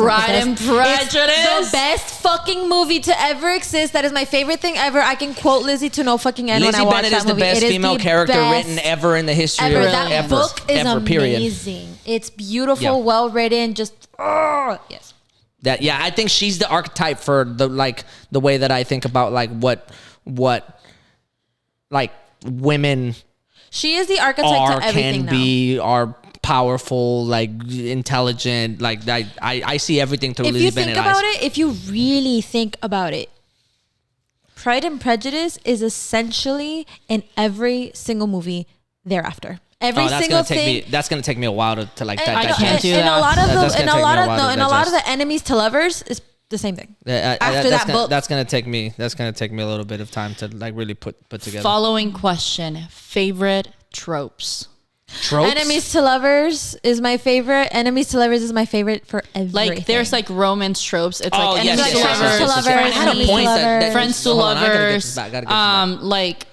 Pride and Prejudice. It's the best fucking movie to ever exist. That is my favorite thing ever. I can quote Lizzie to no fucking end when I watch that movie. Lizzie Bennet is the best female character written ever in the history of that book is amazing. It's beautiful, well written. Just yes. I think she's the archetype for the way that I think about like what like women. She is the archetype to everything are powerful, like intelligent. Like I see everything through Lizzie Bennet eyes. If you really think about it, Pride and Prejudice is essentially in every single movie thereafter. Every single thing. That's gonna take me a while to like digest. I can't do that. And a lot of the enemies to lovers is the same thing. After that book, that's gonna take me a little bit of time to like really put together. Following question: favorite tropes. Enemies to lovers is my favorite. Enemies to lovers is my favorite for everything. Like there's like romance tropes. It's like enemies to lovers, I had a point that friends to lovers. Like.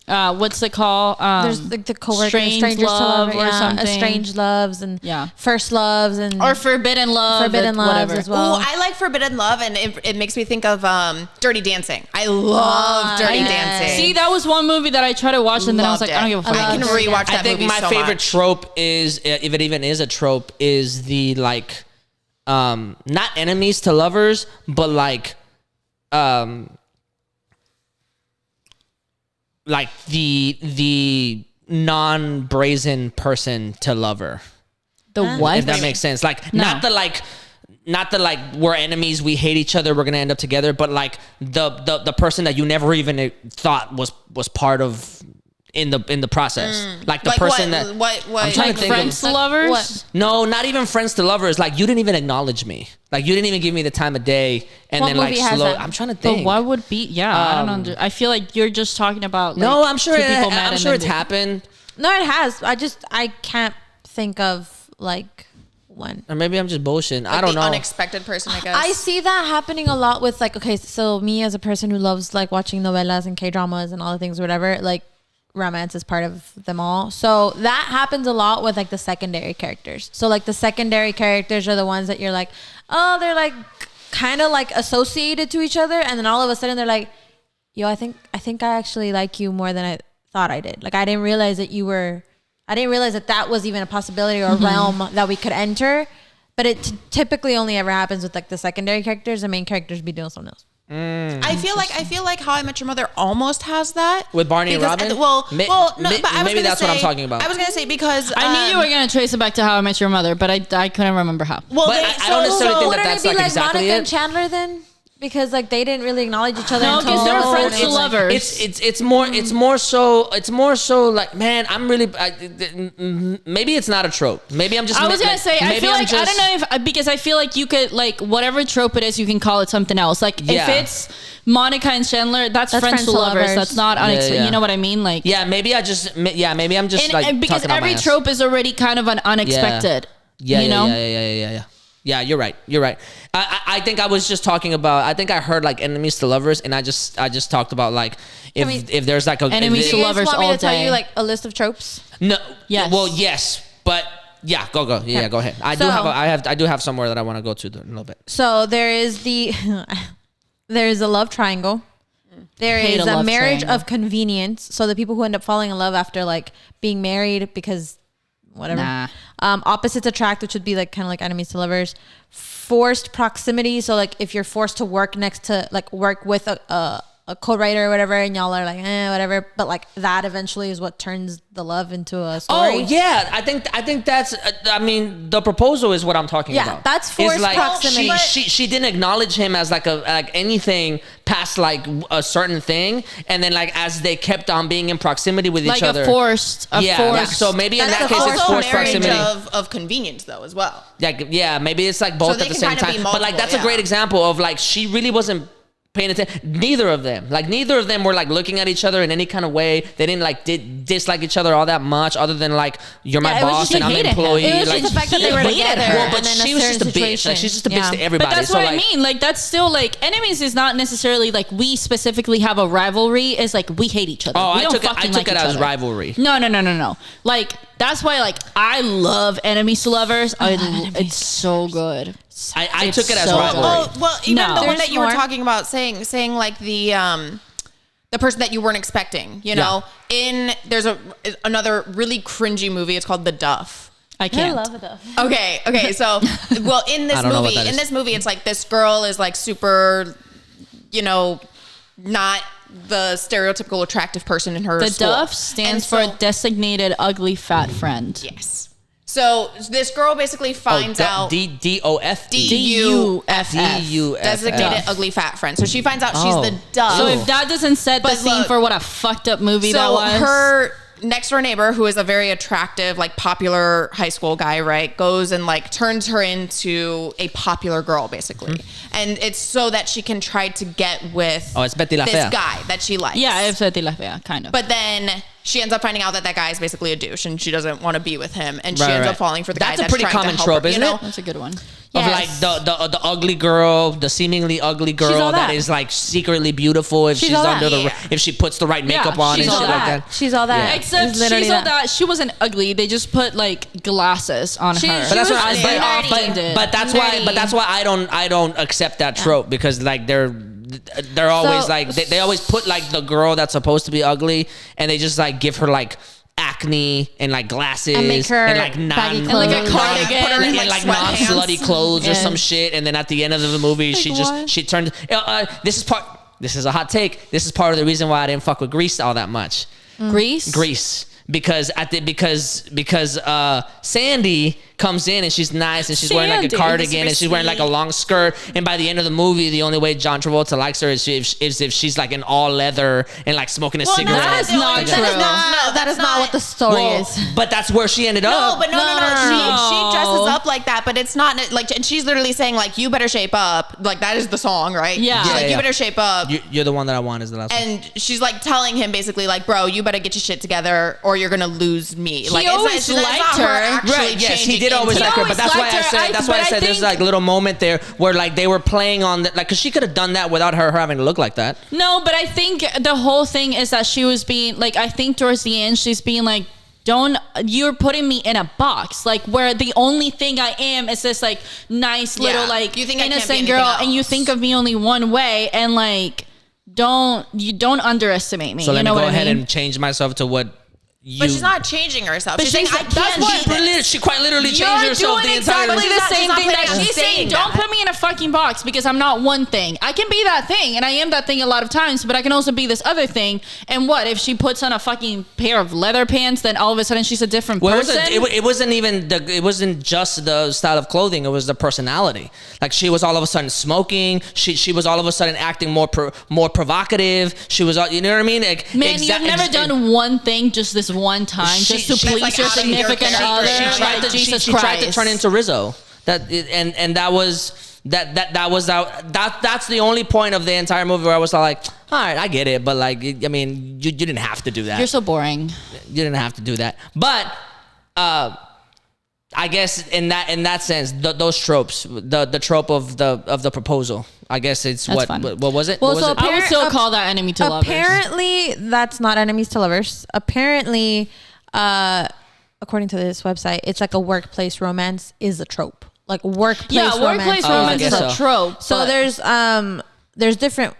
What's it called? There's like the coworker, strangers love to love, or something. Estranged loves and first loves and or forbidden love, loves as well. I like forbidden love, and it makes me think of Dirty Dancing. I love Dirty Dancing. See, that was one movie that I tried to watch, and then I was like, I don't give a fuck. I can rewatch that movie. I think my favorite trope is, if it even is a trope, is the like, not enemies to lovers, but like the non-brazen person to lover. The what? If that makes sense. Like not the like we're enemies, we hate each other, we're gonna end up together, but like the person that you never even thought was part of in the process. Like the person what I'm trying to think friends to lovers? What? No, not even friends to lovers. Like you didn't even acknowledge me. Like you didn't even give me the time of day, and what then like slow. I'm trying to think. But what would be? Yeah, I don't know. I feel like you're just talking about. Like, no, I'm sure. It's happened. No, it has. I can't think of like one. Or maybe I'm just bullshitting. Like I don't know. Unexpected person, I guess. I see that happening a lot with like. Okay, so me as a person who loves like watching novelas and K-dramas and all the things, whatever. Like romance is part of them all. So that happens a lot with like the secondary characters. So like the secondary characters are the ones that you're like, oh, they're like kind of like associated to each other, and then all of a sudden they're like, yo, I think I actually like you more than I thought I did. Like I didn't realize that was even a possibility or a realm that we could enter. But it typically only ever happens with like the secondary characters. The main characters be doing something else. I feel like How I Met Your Mother almost has that with Barney and Robin. Maybe that's what I'm talking about. I was gonna say because I knew you were gonna trace it back to How I Met Your Mother, but I couldn't remember how. Well, but I don't necessarily think that's like exactly Monica it. and Chandler then? Because like they didn't really acknowledge each other. No, because they're friends to lovers. It's more so like, man, I'm really maybe it's not a trope. Maybe I'm just. I was gonna say I feel like I don't know if because I feel like you could like whatever trope it is, you can call it something else. Like if it's Monica and Chandler, that's friends to lovers. That's not unexpected. You know what I mean? Like maybe I'm just like because every trope is already kind of an unexpected. Yeah, you're right. I think I was just talking about. I think I heard like enemies to lovers, and I just talked about like if there's like a enemies to lovers all day. Want me to tell you like a list of tropes? No. Yes. Well, yes, but yeah, go. Yeah, go ahead. I do have somewhere that I want to go to in a little bit. So there is a love triangle. There is a marriage of convenience. So the people who end up falling in love after like being married because whatever. Nah. Opposites attract, which would be like kind of like enemies to lovers. Forced proximity. So like if you're forced to work with a co-writer or whatever, and y'all are like, whatever. But like that eventually is what turns the love into a story. Oh yeah, I think that's. I mean, the proposal is what I'm talking about. Yeah, that's forced proximity. She didn't acknowledge him as like anything past like a certain thing, and then like as they kept on being in proximity with each other, forced. So maybe in that case it's forced proximity of convenience though as well. Yeah, maybe it's like both at the same time. But like that's a great example of like she really wasn't paying attention. Neither of them were like looking at each other in any kind of way. They didn't like dislike each other all that much, other than like you're my boss and I'm an employee. It was like just the fact that they were together. Well, but she was just a bitch. Like she's just a bitch to everybody. But that's so, what like, I mean. Like that's still like enemies is not necessarily like we specifically have a rivalry. It's like we hate each other. Oh, I took it as rivalry. No. Like that's why like I love enemies to lovers. It's so good. I took it as so rivalry. Well, even No. the one that you were more. talking about, saying like the person that you weren't expecting. You know, there's another really cringy movie. It's called The Duff. I can't. I love it though. Okay. So, well, in this movie, it's like this girl is like super, not the stereotypical attractive person in her The school. Duff stands for designated ugly fat friend. Yes. So this girl basically finds out DOF. DUFF. designated ugly fat friend. So she finds out she's the Duff. So if that doesn't set the But scene look, for what a fucked up movie that so was. her next door neighbor, who is a very attractive, like popular high school guy, right, goes and like turns her into a popular girl, basically. And it's so that she can try to get with it's Betty La this Fea. guy that she likes. Yeah, it's Betty La Fea, kind of. But then she ends up finding out that guy is basically a douche and she doesn't want to be with him. And she Right, ends right. up falling for the That's guy a that's pretty trying to common help trope, her, isn't you know? it? That's a good one. Of like the ugly girl, the seemingly ugly girl all that that. is like secretly beautiful if she's all under that. if she puts the right makeup on and she's shit all like that. that. She's all that. Yeah. Except It's literally she's all that. She wasn't ugly. They just put like glasses on her. She But that's was what nerdy. but Nerdy. that's why I don't accept that trope because like they're always So- like they always put like the girl that's supposed to be ugly and they just like give her like acne and like glasses And make her like baggy And like a clothes. cardigan. Put her in, and like, like sweatpants. non-slutty clothes or Yeah. some shit, and then at the end of the movie, she turns. This is a hot take. This is part of the reason why I didn't fuck with Grease all that much. Grease. Because Sandy comes in and she's nice and she's wearing like a Sandy. cardigan and she's wearing like a long skirt, and by the end of the movie the only way John Travolta likes her is if she's like in all leather and like smoking a cigarette. that is not Like true. That is not what the story is. But that's where she ended No, up. but no. She dresses up like that, but it's not like, and she's literally saying like, you better shape up. Like that is the song, right? Yeah. She's Yeah, like, yeah. you better shape up. You're the one that I want is the last one. And she's like telling him basically like, bro, you better get your shit together or you're gonna lose me. Like always liked her. Right, yes, he did always like her, but that's why I said there's like a little moment there where like they were playing on like because she could have done that without her having to look like that. No, but I think the whole thing is that she was being like, I think towards the end she's being like, you're putting me in a box, like where the only thing I am is this like nice little like you think I can't be innocent anything girl, else. and you think of me only one way, and like don't underestimate me. So you let me know go what ahead I mean? and change myself to what you. But she's not changing herself. But She's saying, she's- I that's can't what- be this. She quite literally You're changed herself doing the entire exactly the She's same not thing that putting out she's saying. saying Don't that. put me in a fucking box because I'm not one thing. I can be that thing, and I am that thing a lot of times, but I can also be this other thing. And what if she puts on a fucking pair of leather pants? Then all of a sudden she's a different person. It wasn't just the style of clothing. It was the personality. Like she was all of a sudden smoking. She was all of a sudden acting more provocative. She was, you know what I mean? Like, Man, you've never done one thing just this one time, just to please like your out of your significant character. other. She tried Like, Jesus she Christ. tried to turn into Rizzo. That's the only point of the entire movie where I was like, all right, I get it, but like, I mean, you didn't have to do that. You're so boring. You didn't have to do that. But I guess in that sense, those tropes, the trope of the proposal, I guess it's That's what fun. what was it? Well, What was so it? I would still call that enemy to lovers. Apparently, that's not enemies to lovers. Apparently, according to this website, it's like a workplace romance is a trope. Like workplace workplace romance romance is a trope. So but-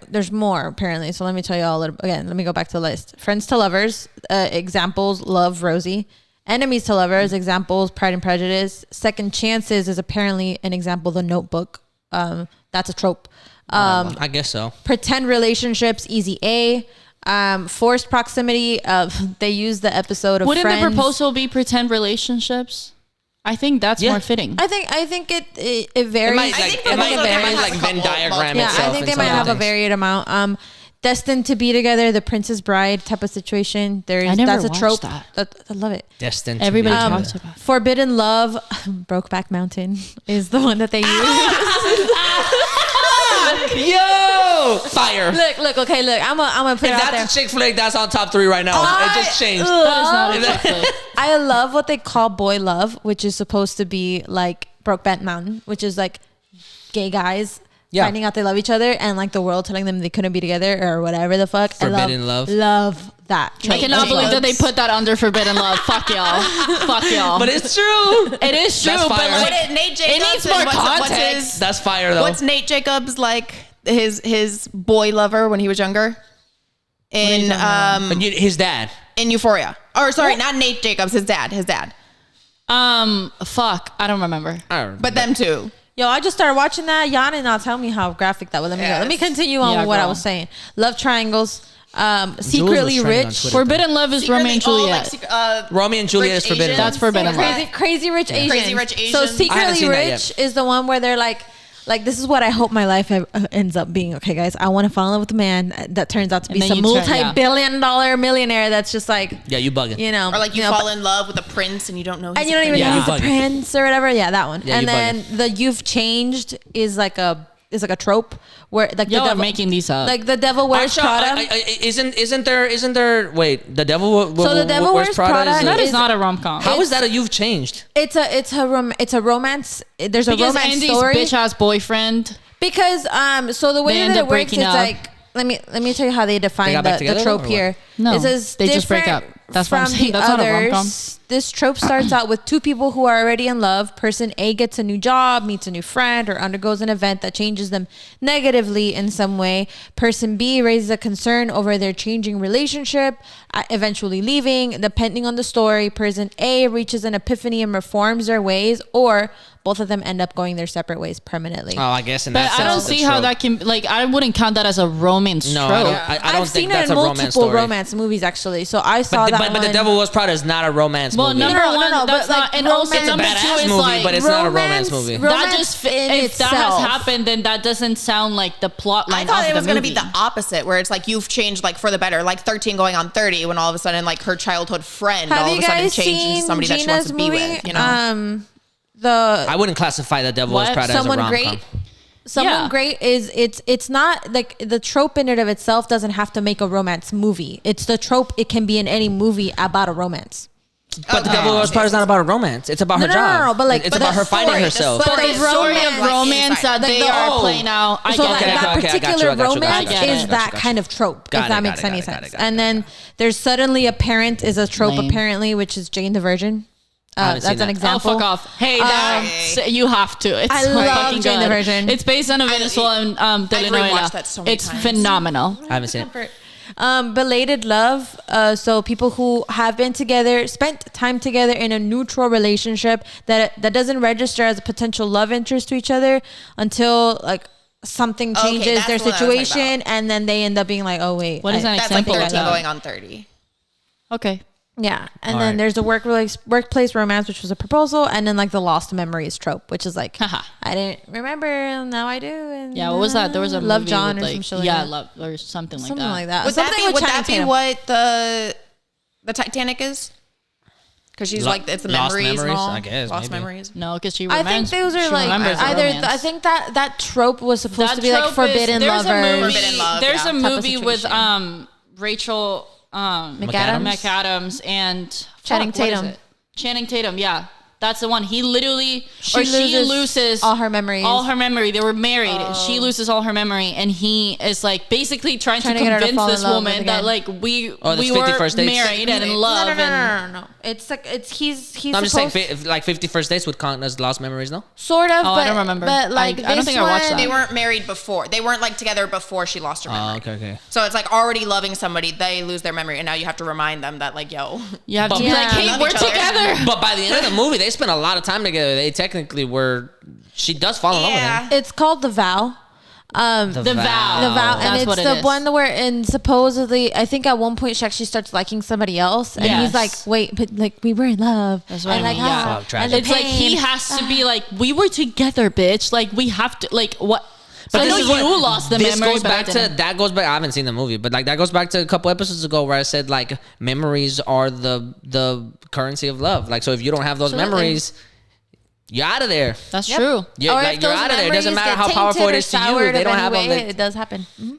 there's more apparently. So let me tell you all a little again. Let me go back to the list. Friends to lovers, examples, Love, Rosie. Enemies to lovers, examples, Pride and Prejudice. Second chances is apparently an example, The Notebook. That's a trope. I guess so. Pretend relationships, Easy A. Forced proximity. They use the episode of Wouldn't Friends. the proposal be pretend relationships? I think that's more fitting. I think it varies. It might I think like, it might, the it book might has like a Venn couple- diagram yeah, itself. I think in they some might have a things. varied amount. Destined to be together, the Princess Bride type of situation. I never That's a watched trope. that. I love it. Destined. to Everybody be talks together. about it. Forbidden Love, Brokeback Mountain is the one that they use. Yo, fire! look. Okay, look. I'm gonna put If it out there. that's a chick flick, that's on top 3 right now. It just changed. That is not a chick flick. I love what they call boy love, which is supposed to be like Brokeback Mountain, which is like gay guys finding out they love each other and like the world telling them they couldn't be together or whatever the fuck. Forbidden love that. I cannot believe that they put that under Forbidden Love. Fuck y'all. Fuck y'all. But it's true. It is true. That's fire. But like, Nate Jacobs, it needs more context. That's fire though. What's Nate Jacobs like? His boy lover when he was younger. In his dad. In Euphoria. Or sorry, not Nate Jacobs. His dad. Fuck. I don't remember. But them two. Yo, I just started watching that. Y'all did not tell me how graphic that was. Let me continue on with what I was saying. Love triangles. Secretly Rich. Forbidden Love is Romeo and Juliet. Romeo and Juliet is Forbidden Love. That's Forbidden Love. Crazy Rich Asians. Crazy Rich Asians. So Secretly Rich is the one where they're like, this is what I hope my life ends up being. Okay, guys, I want to fall in love with a man that turns out to be some multi-billion-dollar millionaire that's just like, you bugging. You know, or like you fall in love with a prince and you don't know and you don't even know he's a prince or whatever. Yeah, that one. Yeah, and then the You've Changed is like a trope where like the devil making these up. Like the devil wears Prada. Isn't there? Wait, the devil. So the devil wears Prada. That is not a rom-com. How is that a You've Changed? It's a romance. There's a romance Andy's story. Bitch ass boyfriend. Because so the way that it works, it's like let me tell you how they define the trope here. No, it says they just break up. That's what I'm saying. That's not a rom-com. This trope starts out with two people who are already in love. Person A gets a new job, meets a new friend, or undergoes an event that changes them negatively in some way. Person B raises a concern over their changing relationship, eventually leaving. Depending on the story, person A reaches an epiphany and reforms their ways, or both of them end up going their separate ways permanently. Oh, I guess. But I don't see how that can, like, I wouldn't count that as a romance trope. I don't think that's a romance story. I've seen it in multiple romance movies, actually. So I saw that one. But The Devil Wears Prada is not a romance movie. Well, number one, that's not. And also, number two is like, but it's not a romance movie. That just, if that has happened, then that doesn't sound like the plot line. I thought it was going to be the opposite, where it's like you've changed like for the better, like 13 going on 30, when all of a sudden like her childhood friend all of a sudden changed into somebody that she wants to be with. You know. I wouldn't classify The Devil Wears Prada as a rom-com. Someone Great is it's not like the trope in and of itself doesn't have to make a romance movie. It's the trope. It can be in any movie about a romance. But The Devil Wears Prada is not about a romance. It's about her job. No, but like it's about her finding herself. But the story of romance that they are playing out. So that particular romance is that kind of trope. If that makes any sense. And then there's suddenly a parent is a trope apparently, which is Jane the Virgin. That's an example. Oh, fuck off. Hey, you have to. It's I love Jane the Virgin. It's based on a Venezuelan telenovela. It's phenomenal. I haven't seen it. Belated love. So people who have been together, spent time together in a neutral relationship that doesn't register as a potential love interest to each other until like something changes their situation, and then they end up being like, oh wait, what is an example? That's like 13 going on 30. Okay. Yeah, and then there's the workplace romance, which was a proposal, and then like the lost memories trope, which is like I didn't remember, and now I do. And what was that? There was a Love movie John with, or like, some shit like that. Love or something like that. Would that be what the Titanic is? Because she's like it's the memories and all. I guess lost memories. No, because she. I think those are like either. I think that trope was supposed to be like forbidden lovers. There's a movie with Rachel. McAdams and Channing Tatum. Channing Tatum, yeah. That's the one. He literally, she loses all her memories. All her memory. They were married. She loses all her memory, and he is like basically trying to convince this woman that like we were married and in love. No. It's like he's. No, I'm just saying, like 50 First Dates would count as lost memories, no? Sort of. Oh, I don't remember. But like I don't think I watched that. They weren't married before. They weren't like together before she lost her memory. Oh, okay. So it's like already loving somebody, they lose their memory, and now you have to remind them that like, yo, you have to be like, hey, we're together. But by the end of the movie, they spent a lot of time together. They technically were. She does fall in love with him. It's called The Vow. The Vow, and it's the one where, and supposedly, I think at one point she actually starts liking somebody else, and he's like, "Wait, but like we were in love." That's what I mean. And it's like he has to be like, "We were together, bitch." Like we have to, like what? But I know you lost the memory. Goes back to that goes back. I haven't seen the movie, but like that goes back to a couple episodes ago where I said like memories are the currency of love. Like so, if you don't have those memories. You're out of there. That's true. You're out of there. It doesn't matter how powerful it is to you. They don't have them. It does happen. Mm-hmm.